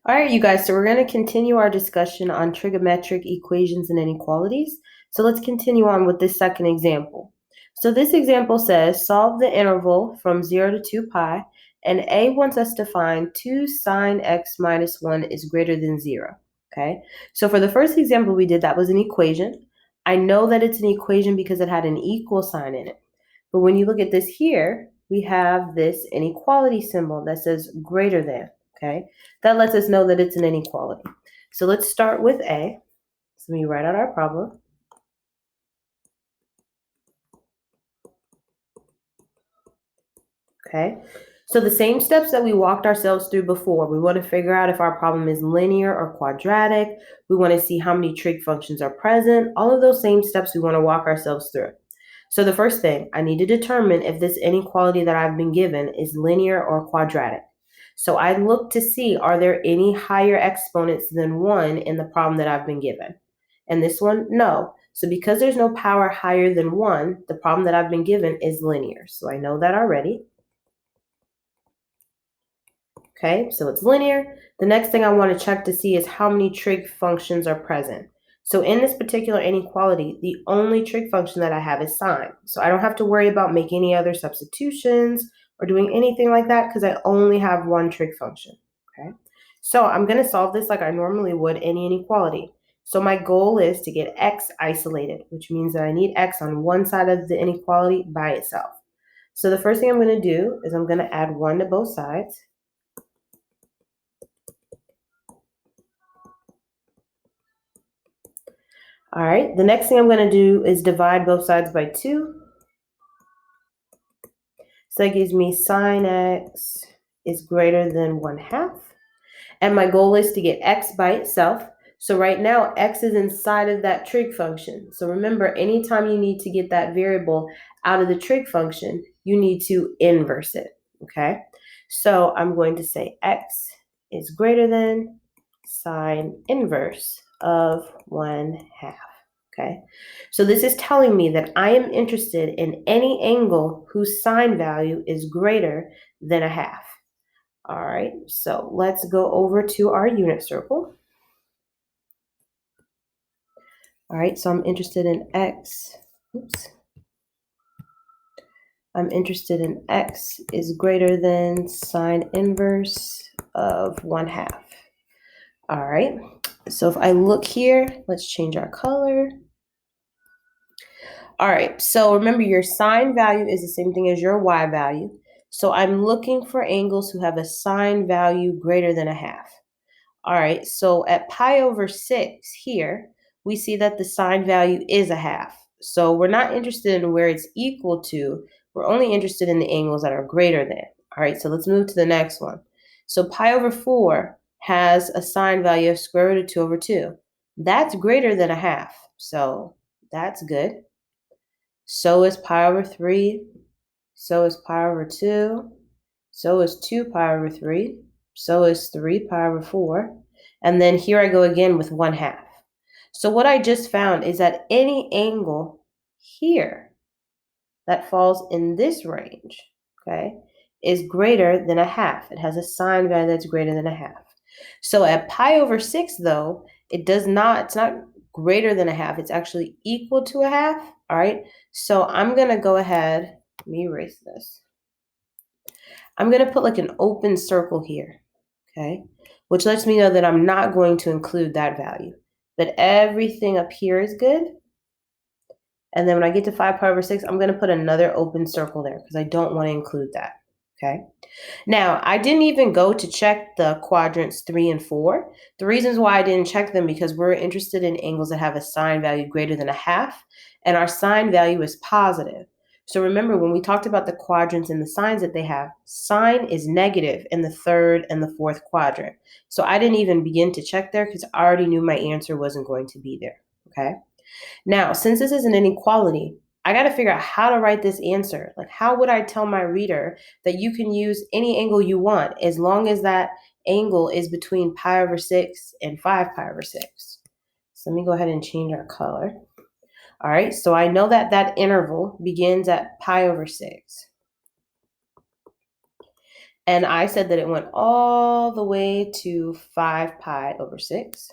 All right, you guys, so we're going to continue our discussion on trigonometric equations and inequalities. So let's continue on with this second example. So this example says, solve the interval from 0 to 2 pi, and A wants us to find 2 sine x minus 1 is greater than 0. Okay, so for the first example we did, that was an equation. I know that it's an equation because it had an equal sign in it. But when you look at this here, we have this inequality symbol that says greater than. Okay, that lets us know that it's an inequality. So let's start with A. So we write out our problem. Okay, so the same steps that we walked ourselves through before. We want to figure out if our problem is linear or quadratic. We want to see how many trig functions are present. All of those same steps we want to walk ourselves through. So the first thing, I need to determine if this inequality that I've been given is linear or quadratic. So I look to see, are there any higher exponents than 1 in the problem that I've been given? And this one, no. So because there's no power higher than 1, the problem that I've been given is linear. So I know that already. Okay, so it's linear. The next thing I want to check to see is how many trig functions are present. So in this particular inequality, the only trig function that I have is sine. So I don't have to worry about making any other substitutions or doing anything like that because I only have one trig function. Okay, so I'm going to solve this like I normally would any inequality. So my goal is to get x isolated, which means that I need x on one side of the inequality by itself. So the first thing I'm going to do is I'm going to add 1 to both sides. All right, the next thing I'm going to do is divide both sides by 2. So that gives me sine x is greater than 1/2. And my goal is to get x by itself. So right now, x is inside of that trig function. So remember, anytime you need to get that variable out of the trig function, you need to inverse it, okay? So I'm going to say x is greater than sine inverse of 1/2. Okay, so this is telling me that I am interested in any angle whose sine value is greater than 1/2. All right, so let's go over to our unit circle. All right, so I'm interested in x. Oops. I'm interested in x is greater than sine inverse of 1/2. All right, so if I look here, let's change our color. All right, so remember your sine value is the same thing as your y value. So I'm looking for angles who have a sine value greater than 1/2. All right, so at pi over 6 here, we see that the sine value is 1/2. So we're not interested in where it's equal to. We're only interested in the angles that are greater than. All right, so let's move to the next one. So pi over 4 has a sine value of square root of 2 over 2. That's greater than 1/2, so that's good. So is pi over 3. So is pi over 2. So is 2 pi over 3. So is 3 pi over 4. And then here I go again with 1/2. So what I just found is that any angle here that falls in this range, okay, is greater than 1/2. It has a sine value that's greater than 1/2. So at pi over 6, though, it's not greater than 1/2. It's actually equal to 1/2. All right, so I'm going to go ahead, let me erase this. I'm going to put like an open circle here, okay, which lets me know that I'm not going to include that value, but everything up here is good. And then when I get to 5 pi over 6, I'm going to put another open circle there because I don't want to include that, okay? Now, I didn't even go to check the quadrants 3 and 4. The reasons why I didn't check them because we're interested in angles that have a sine value greater than 1/2, and our sine value is positive. So remember, when we talked about the quadrants and the signs that they have, sine is negative in the third and the fourth quadrant. So I didn't even begin to check there because I already knew my answer wasn't going to be there, okay? Now, since this is an inequality, I got to figure out how to write this answer. Like, how would I tell my reader that you can use any angle you want as long as that angle is between pi over 6 and 5 pi over 6? So let me go ahead and change our color. All right, so I know that that interval begins at pi over 6. And I said that it went all the way to 5 pi over 6.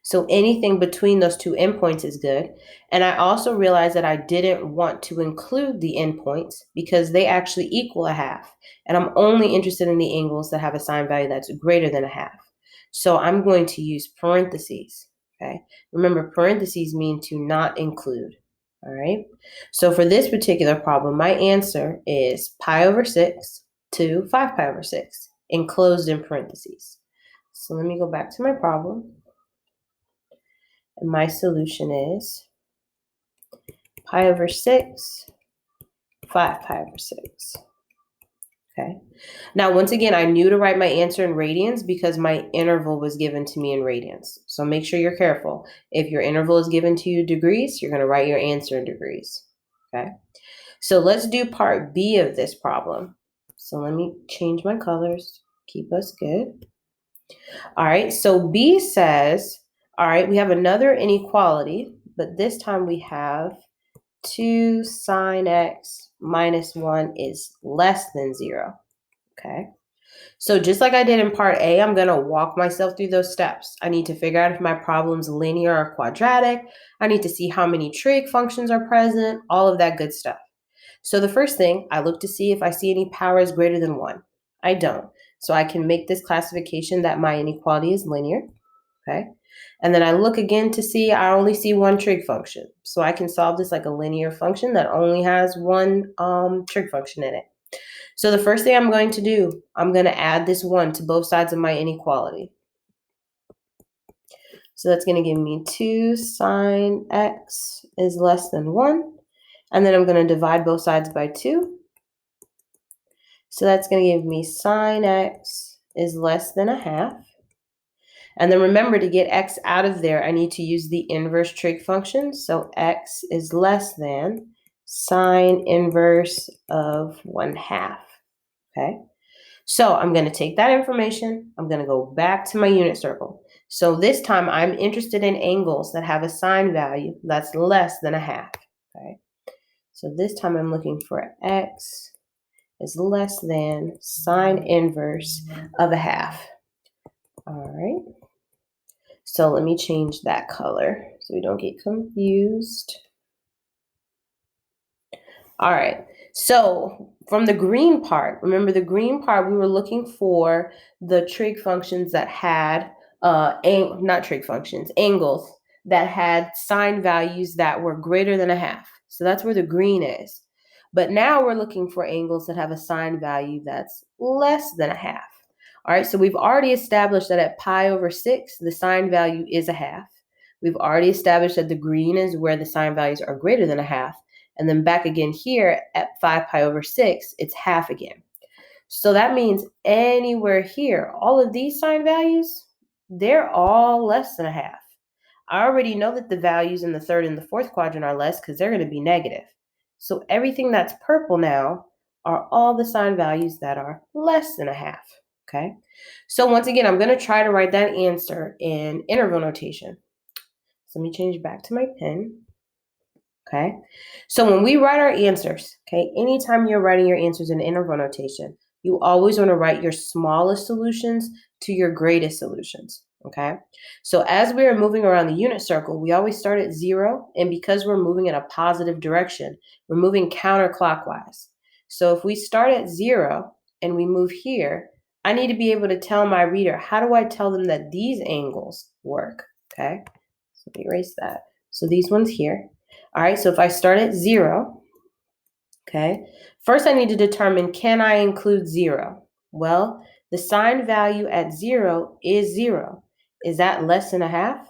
So anything between those two endpoints is good. And I also realized that I didn't want to include the endpoints because they actually equal a half. And I'm only interested in the angles that have a sign value that's greater than a half. So I'm going to use parentheses. Okay. Remember, parentheses mean to not include. All right. So for this particular problem, my answer is pi over 6 to 5 pi over 6 enclosed in parentheses. So let me go back to my problem. And my solution is pi over 6, 5 pi over 6. Okay. Now, once again, I knew to write my answer in radians because my interval was given to me in radians. So make sure you're careful. If your interval is given to you degrees, you're going to write your answer in degrees. Okay. So let's do part B of this problem. So let me change my colors. Keep us good. All right. So B says, all right, we have another inequality, but this time we have 2 sine x minus 1 is less than 0. Okay. So just like I did in part A, I'm going to walk myself through those steps. I need to figure out if my problem's linear or quadratic. I need to see how many trig functions are present, all of that good stuff. So the first thing, I look to see if I see any powers greater than 1. I don't. So I can make this classification that my inequality is linear. Okay. And then I look again to see, I only see one trig function. So I can solve this like a linear function that only has one trig function in it. So the first thing I'm going to do, I'm going to add this 1 to both sides of my inequality. So that's going to give me 2 sine x is less than 1. And then I'm going to divide both sides by 2. So that's going to give me sine x is less than a half. And then remember, to get x out of there, I need to use the inverse trig function. So x is less than sine inverse of 1/2. Okay. So I'm going to take that information. I'm going to go back to my unit circle. So this time I'm interested in angles that have a sine value that's less than a half. Okay. So this time I'm looking for x is less than sine inverse of a half. All right. So let me change that color so we don't get confused. All right. So from the green part, remember the green part, we were looking for the trig functions that had, not trig functions, angles that had sine values that were greater than a half. So that's where the green is. But now we're looking for angles that have a sine value that's less than a half. All right, so we've already established that at pi over 6, the sine value is a half. We've already established that the green is where the sine values are greater than a half. And then back again here at 5 pi over 6, it's half again. So that means anywhere here, all of these sine values, they're all less than a half. I already know that the values in the third and the fourth quadrant are less because they're going to be negative. So everything that's purple now are all the sine values that are less than a half. Okay. So once again, I'm going to try to write that answer in interval notation. So let me change back to my pen. Okay. So when we write our answers, okay, anytime you're writing your answers in interval notation, you always want to write your smallest solutions to your greatest solutions. Okay. So as we are moving around the unit circle, we always start at 0. And because we're moving in a positive direction, we're moving counterclockwise. So if we start at 0 and we move here, I need to be able to tell my reader, how do I tell them that these angles work? Okay. So let me erase that. So these ones here. All right, so if I start at 0, okay, first I need to determine, can I include 0? Well, the sine value at 0 is 0. Is that less than a half?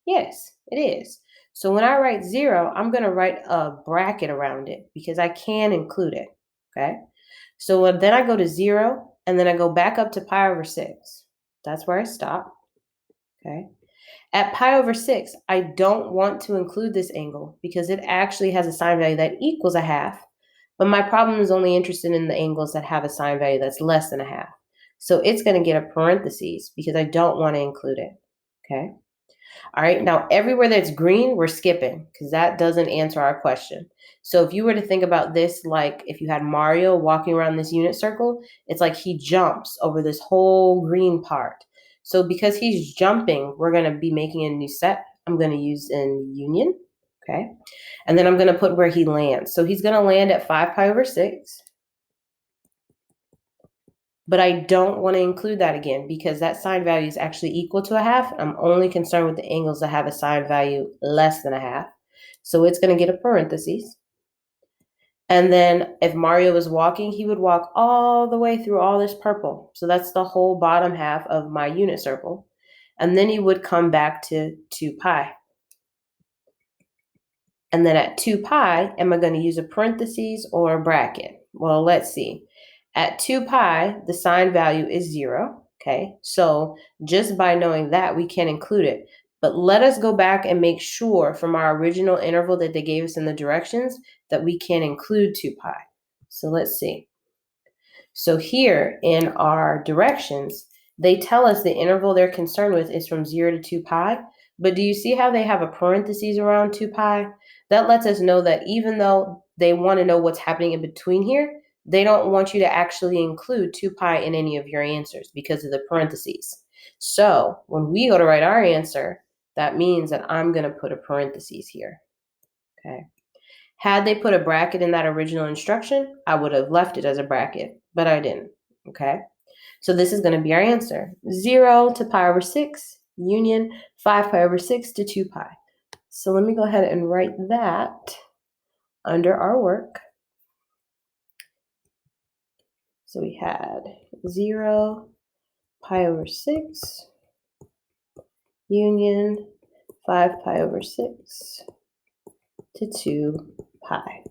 Yes, it is. So when I write 0, I'm going to write a bracket around it because I can include it, okay? So then I go to 0, and then I go back up to pi over 6. That's where I stop, okay? At pi over 6, I don't want to include this angle because it actually has a sine value that equals a half, but my problem is only interested in the angles that have a sine value that's less than a half. So it's going to get a parentheses because I don't want to include it, okay? All right, now everywhere that's green, we're skipping because that doesn't answer our question. So if you were to think about this like if you had Mario walking around this unit circle, it's like he jumps over this whole green part. So because he's jumping, we're going to be making a new set. I'm going to use in union, okay? And then I'm going to put where he lands. So he's going to land at 5 pi over 6. But I don't want to include that again because that sign value is actually equal to a half. I'm only concerned with the angles that have a sign value less than a half. So it's going to get a parentheses. And then if Mario was walking, he would walk all the way through all this purple. So that's the whole bottom half of my unit circle. And then he would come back to 2 pi. And then at 2 pi, am I going to use a parentheses or a bracket? Well, let's see. At 2 pi, the sign value is 0. Okay, so just by knowing that, we can include it. But let us go back and make sure from our original interval that they gave us in the directions that we can include 2 pi. So let's see. So here in our directions, they tell us the interval they're concerned with is from 0 to 2 pi. But do you see how they have a parentheses around 2 pi? That lets us know that even though they want to know what's happening in between here, they don't want you to actually include 2 pi in any of your answers because of the parentheses. So when we go to write our answer, that means that I'm going to put a parentheses here. Okay. Had they put a bracket in that original instruction, I would have left it as a bracket, but I didn't, okay? So this is going to be our answer. 0 to pi over 6, union 5 pi over 6 to 2 pi. So let me go ahead and write that under our work. So we had 0 pi over 6, union 5 pi over 6 to 2 pi.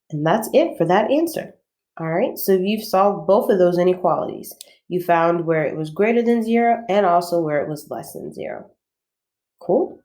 And that's it for that answer. All right, so you've solved both of those inequalities. You found where it was greater than 0 and also where it was less than 0. Cool.